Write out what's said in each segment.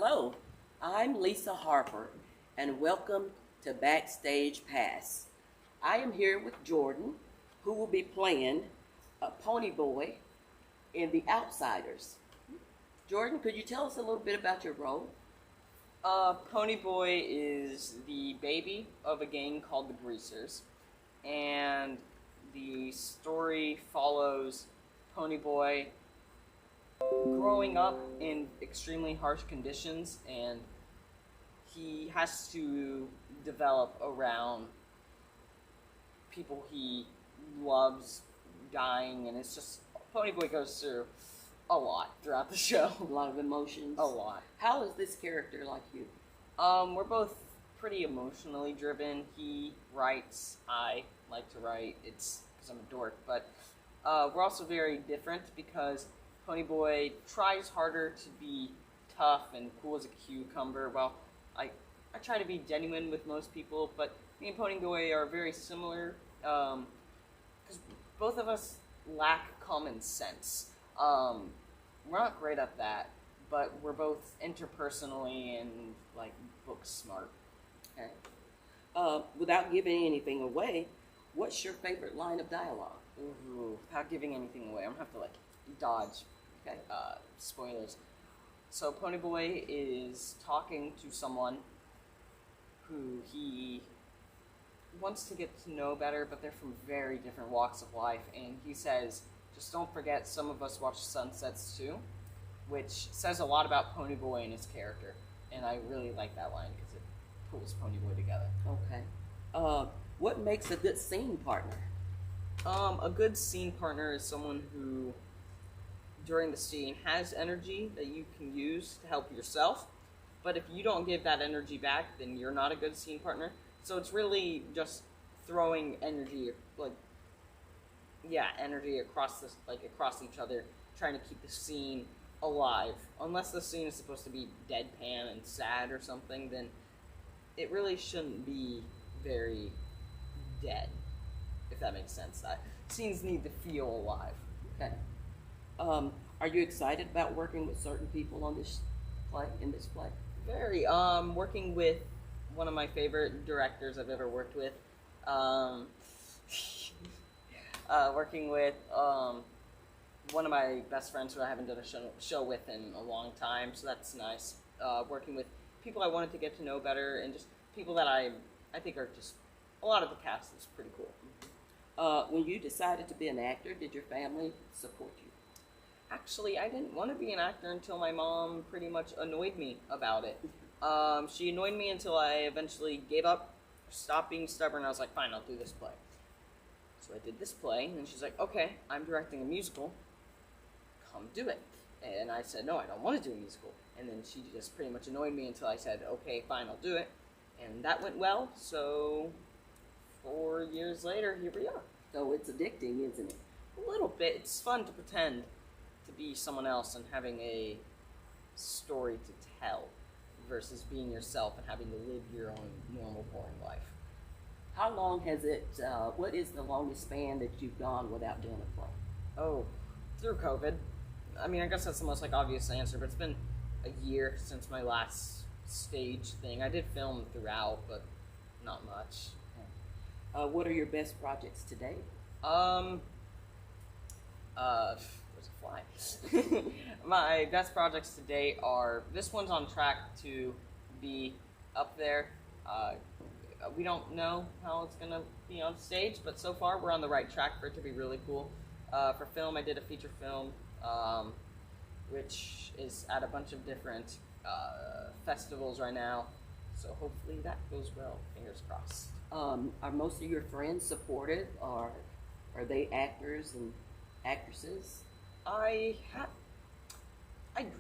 Hello, I'm Lisa Harper, and welcome to Backstage Pass. I am here with Jordan, who will be playing Ponyboy in The Outsiders. Jordan, could you tell us a little bit about your role? Ponyboy is the baby of a gang called the Greasers, and the story follows Ponyboy growing up in extremely harsh conditions, and he has to develop around people he loves dying, and it's just Ponyboy goes through a lot throughout the show. A lot of emotions. A lot. How is this character like you? We're both pretty emotionally driven. He writes, I like to write. It's because I'm a dork, but we're also very different because Ponyboy tries harder to be tough and cool as a cucumber. Well, I try to be genuine with most people, but me and Ponyboy are very similar because both of us lack common sense. We're not great at that, but we're both interpersonally and like book smart. Okay. Without giving anything away, what's your favorite line of dialogue? Ooh, without giving anything away, I'm gonna have to like dodge. Okay. Spoilers. So Ponyboy is talking to someone who he wants to get to know better, but they're from very different walks of life, and he says, just don't forget some of us watch sunsets too, which says a lot about Ponyboy and his character, and I really like that line because it pulls Ponyboy together. Okay. What makes a good scene partner? A good scene partner is someone who, during the scene, has energy that you can use to help yourself, but if you don't give that energy back, then you're not a good scene partner. So it's really just throwing energy, energy across each other, trying to keep the scene alive. Unless the scene is supposed to be deadpan and sad or something, then it really shouldn't be very dead, if that makes sense. Scenes need to feel alive. Okay. Are you excited about working with certain people on this play? Very. Working with one of my favorite directors I've ever worked with. Working with one of my best friends who I haven't done a show with in a long time, so that's nice. Working with people I wanted to get to know better, and just people that I think are just, a lot of the cast is pretty cool. When you decided to be an actor, did your family support you? Actually, I didn't want to be an actor until my mom pretty much annoyed me about it. She annoyed me until I eventually gave up, stopped being stubborn. I was like, fine, I'll do this play. So I did this play, and then she's like, okay, I'm directing a musical. Come do it. And I said, no, I don't want to do a musical. And then she just pretty much annoyed me until I said, okay, fine, I'll do it. And that went well, so 4 years later, here we are. So it's addicting, isn't it? A little bit. It's fun to pretend to be someone else and having a story to tell versus being yourself and having to live your own normal, boring life. How long has it, what is the longest span that you've gone without doing a play? Oh, through COVID. I mean, I guess that's the most obvious answer, but it's been a year since my last stage thing. I did film throughout, but not much. What are your best projects today? Where's a fly? My best projects to date are, this one's on track to be up there. We don't know how it's going to be on stage, but so far we're on the right track for it to be really cool. For film, I did a feature film, which is at a bunch of different festivals right now, so hopefully that goes well, fingers crossed. Are most of your friends supportive, or are they actors and actresses? I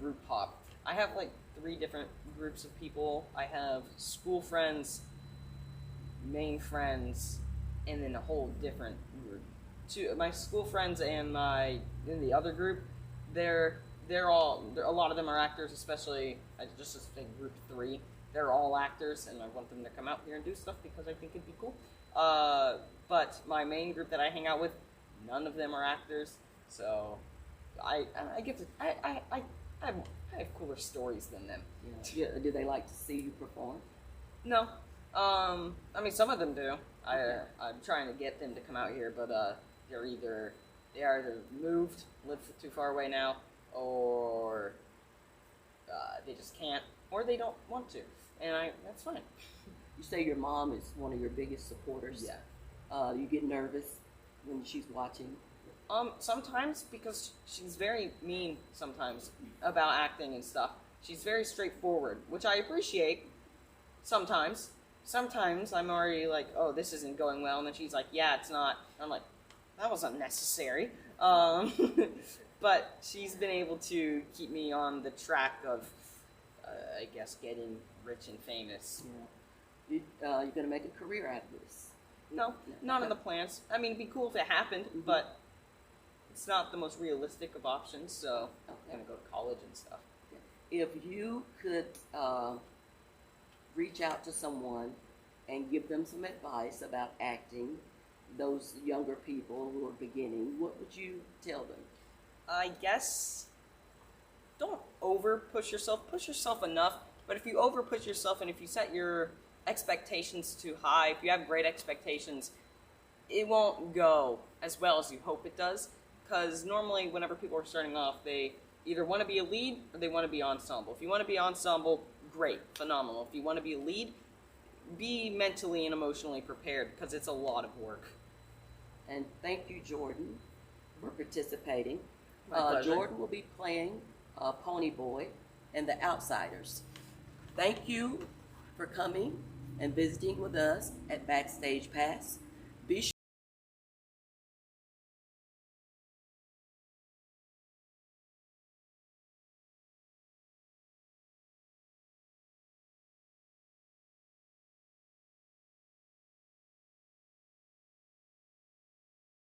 group hop. I have 3 different groups of people. I have school friends, main friends, and then a whole different group. My school friends and in the other group, a lot of them are actors, especially just as a group 3. They're all actors, and I want them to come out here and do stuff because I think it'd be cool. But my main group that I hang out with, none of them are actors, so I I have cooler stories than them. Yeah. Do they like to see you perform? No. I mean, some of them do. I'm trying to get them to come out here, but they either moved, live too far away now, or they just can't, or they don't want to, and that's fine. You say your mom is one of your biggest supporters. Yeah. You get nervous when she's watching. Sometimes, because she's very mean sometimes about acting and stuff. She's very straightforward, which I appreciate. Sometimes I'm already like, oh, this isn't going well, and then she's like, yeah, it's not. I'm like, that was unnecessary. But she's been able to keep me on the track of, I guess, getting rich and famous. Yeah. You're going to make a career out of this? No, not in the plans. I mean, it'd be cool if it happened, but it's not the most realistic of options, so I'm going to go to college and stuff. If you could reach out to someone and give them some advice about acting, those younger people who are beginning, what would you tell them? I guess don't over push yourself. Push yourself enough, but if you over push yourself and if you set your expectations too high, if you have great expectations, it won't go as well as you hope it does. Because normally, whenever people are starting off, they either want to be a lead or they want to be ensemble. If you want to be ensemble, great, phenomenal. If you want to be a lead, be mentally and emotionally prepared because it's a lot of work. And thank you, Jordan, for participating. My pleasure. Jordan will be playing Ponyboy and The Outsiders. Thank you for coming and visiting with us at Backstage Pass.